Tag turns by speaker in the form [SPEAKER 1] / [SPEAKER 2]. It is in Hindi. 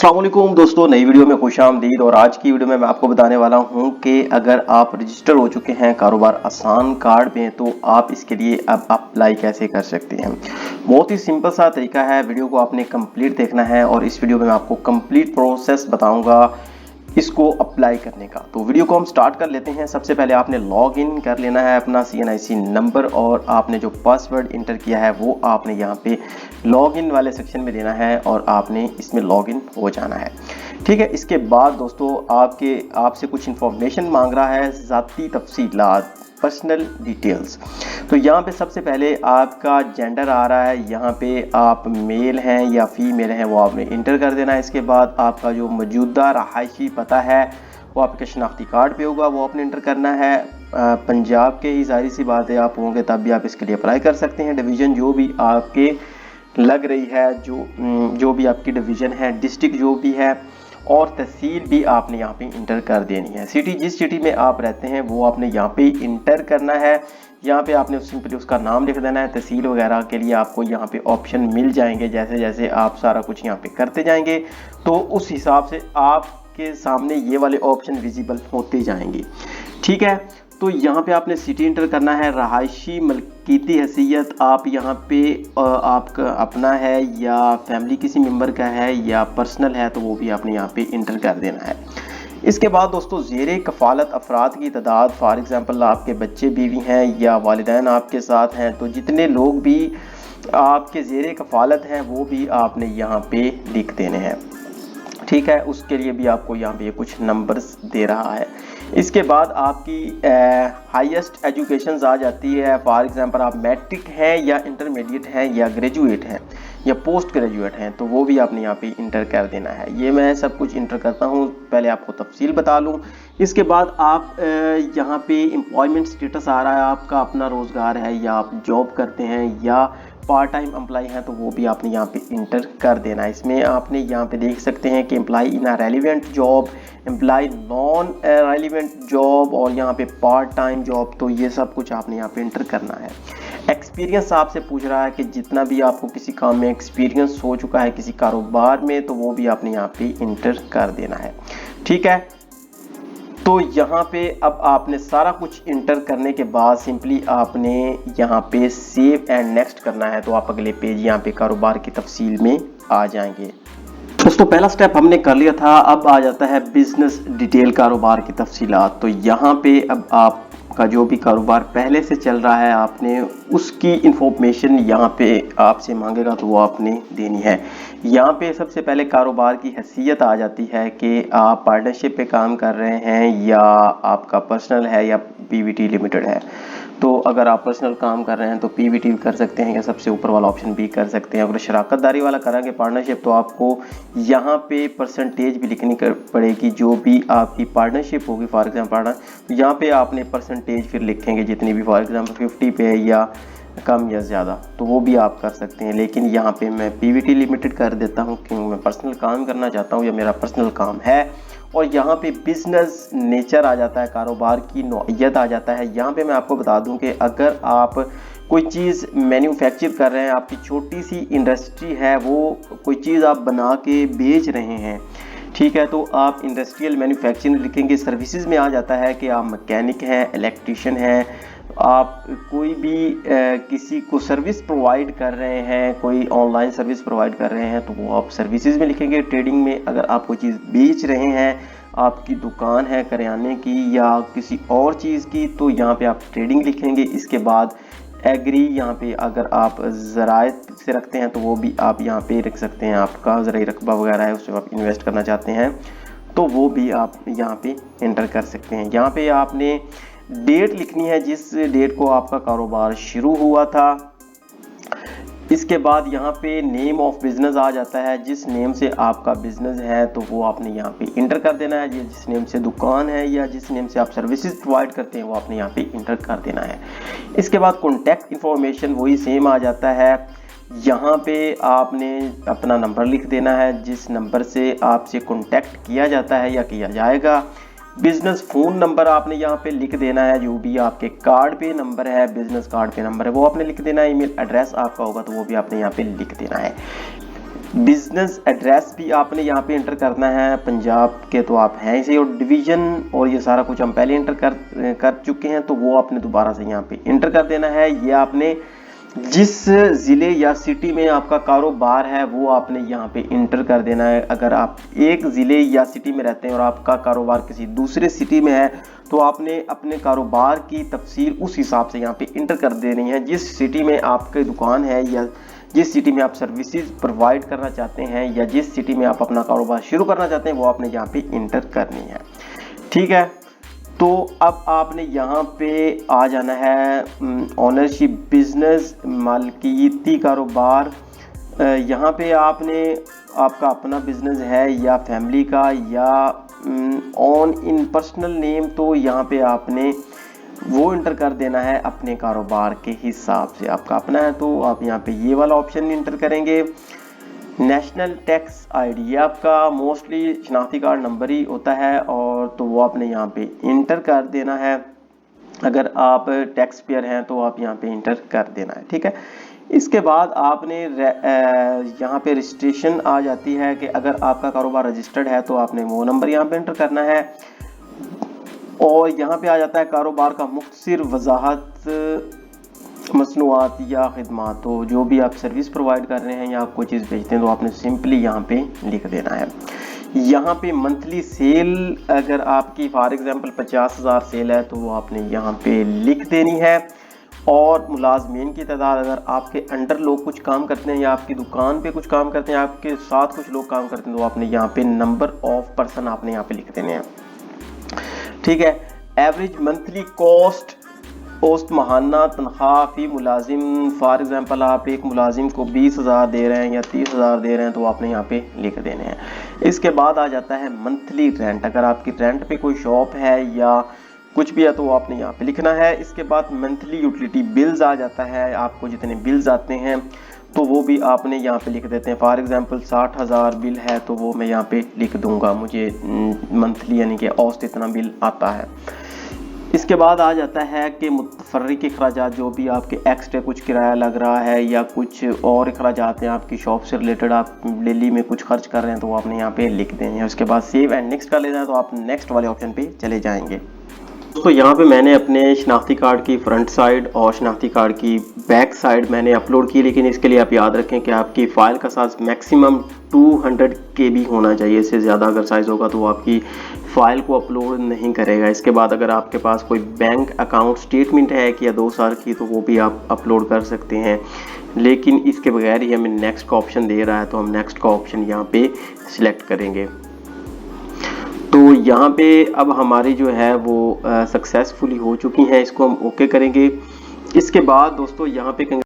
[SPEAKER 1] अस्सलाम वालेकुम दोस्तों, नई वीडियो में खुशामदीद। और आज की वीडियो में मैं आपको बताने वाला हूं कि अगर आप रजिस्टर हो चुके हैं कारोबार आसान कार्ड में तो आप इसके लिए अब अप्लाई कैसे कर सकते हैं। बहुत ही सिंपल सा तरीका है। वीडियो को आपने कंप्लीट देखना है और इस वीडियो में मैं आपको कंप्लीट प्रोसेस बताऊंगा इसको अप्लाई करने का। तो वीडियो को हम स्टार्ट कर लेते हैं। सबसे पहले आपने लॉग इन कर लेना है अपना CNIC नंबर और आपने जो पासवर्ड इंटर किया है वो आपने यहाँ पे लॉग इन वाले सेक्शन में देना है और आपने इसमें लॉग इन हो जाना है। ठीक है, इसके बाद दोस्तों आपसे कुछ इंफॉर्मेशन मांग रहा है, ज़ाती तफसीलात, पर्सनल डिटेल्स। तो यहाँ पे सबसे पहले आपका जेंडर आ रहा है, यहाँ पे आप मेल हैं या फीमेल हैं वो आपने इंटर कर देना है। इसके बाद आपका जो मौजूदा रहायशी पता है वो आपके शनाख्ती कार्ड पे होगा, वो आपने इंटर करना है। पंजाब के ही जाहिर सी बात है आप होंगे तब भी आप इसके लिए अप्लाई कर सकते हैं। डिवीज़न जो भी आपके लग रही है, जो भी आपकी डिवीज़न है, डिस्ट्रिक्ट जो भी है और तहसील भी आपने यहाँ पे इंटर कर देनी है। सिटी जिस सिटी में आप रहते हैं वो आपने यहाँ पे इंटर करना है। यहाँ पे आपने सिंपली उसका नाम लिख देना है। तहसील वगैरह के लिए आपको यहाँ पे ऑप्शन मिल जाएंगे, जैसे जैसे आप सारा कुछ यहाँ पे करते जाएंगे तो उस हिसाब से आपके सामने ये वाले ऑप्शन विजिबल होते जाएंगे। ठीक है, तो यहाँ पे आपने सिटी इंटर करना है। रहायशी मलकीती हैसियत आप यहाँ पे आपका अपना है या फैमिली किसी मेंबर का है या पर्सनल है तो वो भी आपने यहाँ पे इंटर कर देना है। इसके बाद दोस्तों ज़ेरे कफ़ालत अफराद की तादाद, फॉर एग्ज़ाम्पल आपके बच्चे बीवी हैं या वालिदैन आपके साथ हैं तो जितने लोग भी आपके ज़ेरे कफ़ालत हैं वो भी आपने यहाँ पे लिख देने हैं। ठीक है, उसके लिए भी आपको यहाँ पे कुछ नंबर्स दे रहा है। इसके बाद आपकी हाईएस्ट एजुकेशन आ जाती है। फॉर एग्जांपल आप मैट्रिक हैं या इंटरमीडिएट हैं या ग्रेजुएट हैं या पोस्ट ग्रेजुएट हैं तो वो भी आपने यहाँ पे इंटर कर देना है। ये मैं सब कुछ इंटर करता हूँ, पहले आपको तफसील बता लूँ। इसके बाद आप यहाँ पे एम्प्लॉयमेंट स्टेटस आ रहा है, आपका अपना रोज़गार है या आप जॉब करते हैं या पार्ट टाइम एम्प्लॉय हैं तो वो भी आपने यहाँ पे इंटर कर देना है। इसमें आपने यहाँ पे देख सकते हैं कि employ in a relevant job, employ non relevant job और यहाँ पे पार्ट टाइम जॉब, तो ये सब कुछ आपने यहाँ पे इंटर करना है। एक्सपीरियंस आपसे पूछ रहा है कि जितना भी आपको किसी काम में एक्सपीरियंस हो चुका है किसी कारोबार में तो वो भी आपने यहाँ पे इंटर कर देना है। ठीक है, तो यहाँ पे अब आपने सारा कुछ इंटर करने के बाद सिंपली आपने यहाँ पे सेव एंड नेक्स्ट करना है तो आप अगले पेज यहाँ पे कारोबार की तफसील में आ जाएंगे। दोस्तों पहला स्टेप हमने कर लिया था, अब आ जाता है बिजनेस डिटेल, कारोबार की तफसीलात। तो यहाँ पे अब आपका जो भी कारोबार पहले से चल रहा है आपने उसकी इंफॉर्मेशन यहाँ पे आपसे मांगेगा तो वो आपने देनी है। यहाँ पे सबसे पहले कारोबार की हैसियत आ जाती है कि आप पार्टनरशिप पे काम कर रहे हैं या आपका पर्सनल है या PVT लिमिटेड है। तो अगर आप पर्सनल काम कर रहे हैं तो PVT कर सकते हैं या सबसे ऊपर वाला ऑप्शन भी कर सकते हैं। अगर शराकतदारी वाला करेंगे पार्टनरशिप तो आपको यहाँ पे परसेंटेज भी लिखनी पड़ेगी, जो भी आपकी पार्टनरशिप होगी। फॉर एग्जाम्पल यहाँ पे आपने परसेंटेज फिर लिखेंगे जितनी भी, फॉर एग्जाम्पल 50 पे या कम या ज़्यादा, तो वो भी आप कर सकते हैं। लेकिन यहाँ पे मैं PVT लिमिटेड कर देता हूँ क्योंकि मैं पर्सनल काम करना चाहता हूँ या मेरा पर्सनल काम है। और यहाँ पे बिजनेस नेचर आ जाता है, कारोबार की नौइयत आ जाता है। यहाँ पे मैं आपको बता दूँ कि अगर आप कोई चीज़ मैन्युफैक्चर कर रहे हैं, आपकी छोटी सी इंडस्ट्री है, वो कोई चीज़ आप बना के बेच रहे हैं, ठीक है, तो आप इंडस्ट्रियल मैन्युफैक्चरिंग लिखेंगे। सर्विसेज में आ जाता है कि आप मैकेनिक हैं, इलेक्ट्रिशियन हैं, आप कोई भी किसी को सर्विस प्रोवाइड कर रहे हैं, कोई ऑनलाइन सर्विस प्रोवाइड कर रहे हैं तो वो आप सर्विसेज में लिखेंगे। ट्रेडिंग में अगर आप कोई चीज़ बेच रहे हैं, आपकी दुकान है करियाने की या किसी और चीज़ की, तो यहाँ पे आप ट्रेडिंग लिखेंगे। इसके बाद एग्री, यहाँ पे अगर आप ज़रायत से रखते हैं तो वो भी आप यहाँ पे रख सकते हैं। आपका ज़राई रकबा वगैरह है उसमें आप इन्वेस्ट करना चाहते हैं तो वो भी आप यहाँ पे एंटर कर सकते हैं। यहाँ पे आपने डेट लिखनी है जिस डेट को आपका कारोबार शुरू हुआ था। इसके बाद यहाँ पे नेम ऑफ बिजनेस आ जाता है, जिस नेम से आपका बिजनेस है तो वो आपने यहाँ पे इंटर कर देना है। जिस नेम से दुकान है या जिस नेम से आप सर्विसेज प्रोवाइड करते हैं वो आपने यहाँ पे इंटर कर देना है। इसके बाद कॉन्टैक्ट इन्फॉर्मेशन वही सेम आ जाता है। यहाँ पे आपने अपना नंबर लिख देना है जिस नंबर से आपसे कॉन्टैक्ट किया जाता है या किया जाएगा। बिजनेस फ़ोन नंबर आपने यहाँ पे लिख देना है, जो भी आपके कार्ड पे नंबर है, बिजनेस कार्ड पे नंबर है वो आपने लिख देना है। ईमेल एड्रेस आपका होगा तो वो भी आपने यहाँ पे लिख देना है। बिजनेस एड्रेस भी आपने यहाँ पे इंटर करना है, पंजाब के तो आप हैं इसे, और डिवीजन और ये सारा कुछ हम पहले इंटर कर चुके हैं, तो वो आपने दोबारा से यहाँ पे इंटर कर देना है। ये आपने जिस ज़िले या सिटी में आपका कारोबार है वो आपने यहाँ पे इंटर कर देना है। अगर आप एक ज़िले या सिटी में रहते हैं और आपका कारोबार किसी दूसरे सिटी में है तो आपने अपने कारोबार की तफसील उस हिसाब से यहाँ पे इंटर कर देनी है। जिस सिटी में आपकी दुकान है या जिस सिटी में आप सर्विसेज प्रोवाइड करना चाहते हैं या जिस सिटी में आप अपना कारोबार शुरू करना चाहते हैं वो आपने यहाँ पे इंटर करनी है। ठीक है, तो अब आपने यहाँ पे आ जाना है ओनरशिप बिजनेस, मालकियती कारोबार। यहाँ पे आपने आपका अपना बिजनेस है या फैमिली का या ऑन इन पर्सनल नेम, तो यहाँ पे आपने वो इंटर कर देना है अपने कारोबार के हिसाब से। आपका अपना है तो आप यहाँ पे ये वाला ऑप्शन इंटर करेंगे। नेशनल टैक्स आईडी आपका मोस्टली शनाख्ती कार्ड नंबर ही होता है, और तो वो आपने यहाँ पे इंटर कर देना है। अगर आप टैक्स पेयर हैं तो आप यहाँ पे इंटर कर देना है। ठीक है, इसके बाद आपने यहाँ पे रजिस्ट्रेशन आ जाती है कि अगर आपका कारोबार रजिस्टर्ड है तो आपने वो नंबर यहाँ पे इंटर करना है। और यहाँ पे आ जाता है कारोबार का मुख्तसर वजाहत मसनूआत या खिदमात, तो जो भी आप सर्विस प्रोवाइड कर रहे हैं या आप कोई चीज़ बेचते हैं तो आपने सिंपली यहाँ पे लिख देना है। यहाँ पे मंथली सेल अगर आपकी फॉर एग्जांपल 50,000 सेल है तो वो आपने यहाँ पे लिख देनी है। और मुलाजमीन की तादाद अगर आपके अंडर लोग कुछ काम करते हैं या आपकी दुकान पे कुछ काम करते हैं, आपके साथ कुछ लोग काम करते हैं, तो आपने यहाँ पे नंबर ऑफ पर्सन आपने यहाँ पे लिख देने हैं। ठीक है, एवरेज मंथली कॉस्ट महाना तनख्वाह फी मुलाजिम, फॉर एग्जांपल आप एक मुलाजिम को 20,000 दे रहे हैं या 30,000 दे रहे हैं तो आपने यहाँ पे लिख देने हैं। इसके बाद आ जाता है मंथली रेंट, अगर आपकी रेंट पे कोई शॉप है या कुछ भी है तो आपने यहाँ पे लिखना है। इसके बाद मंथली यूटिलिटी बिल्स आ जाता है, आपको जितने बिल्स आते हैं तो वो भी आपने यहाँ पे लिख देते हैं। फॉर एग्जांपल 60,000 बिल है तो वो मैं यहाँ पे लिख दूंगा, मुझे मंथली यानी कि औसत इतना बिल आता है। इसके बाद आ जाता है कि मुतफर्रिक अखराजात, जो भी आपके एक्स्ट्रा कुछ किराया लग रहा है या कुछ और अखराजात हैं आपकी शॉप से रिलेटेड, आप डेली में कुछ खर्च कर रहे हैं तो वो आपने यहाँ पे लिख देंगे। उसके बाद सेव एंड नेक्स्ट कर लेना है तो आप नेक्स्ट वाले ऑप्शन पे चले जाएंगे। दोस्तों यहाँ पे मैंने अपने शनाख्ती कार्ड की फ्रंट साइड और शनाख्ती कार्ड की बैक साइड मैंने अपलोड की, लेकिन इसके लिए आप याद रखें कि आपकी फ़ाइल का साइज़ मैक्सिमम 200 KB होना चाहिए। इससे ज़्यादा अगर साइज़ होगा तो आपकी फ़ाइल को अपलोड नहीं करेगा। इसके बाद अगर आपके पास कोई बैंक अकाउंट स्टेटमेंट है कि या 2 साल की तो वो भी आप अपलोड कर सकते हैं, लेकिन इसके बगैर ही हमें नेक्स्ट का ऑप्शन दे रहा है तो हम नेक्स्ट का ऑप्शन यहाँ पे सिलेक्ट करेंगे। तो यहाँ पे अब हमारी जो है वो सक्सेसफुली हो चुकी हैं, इसको हम ओके करेंगे। इसके बाद दोस्तों यहाँ पे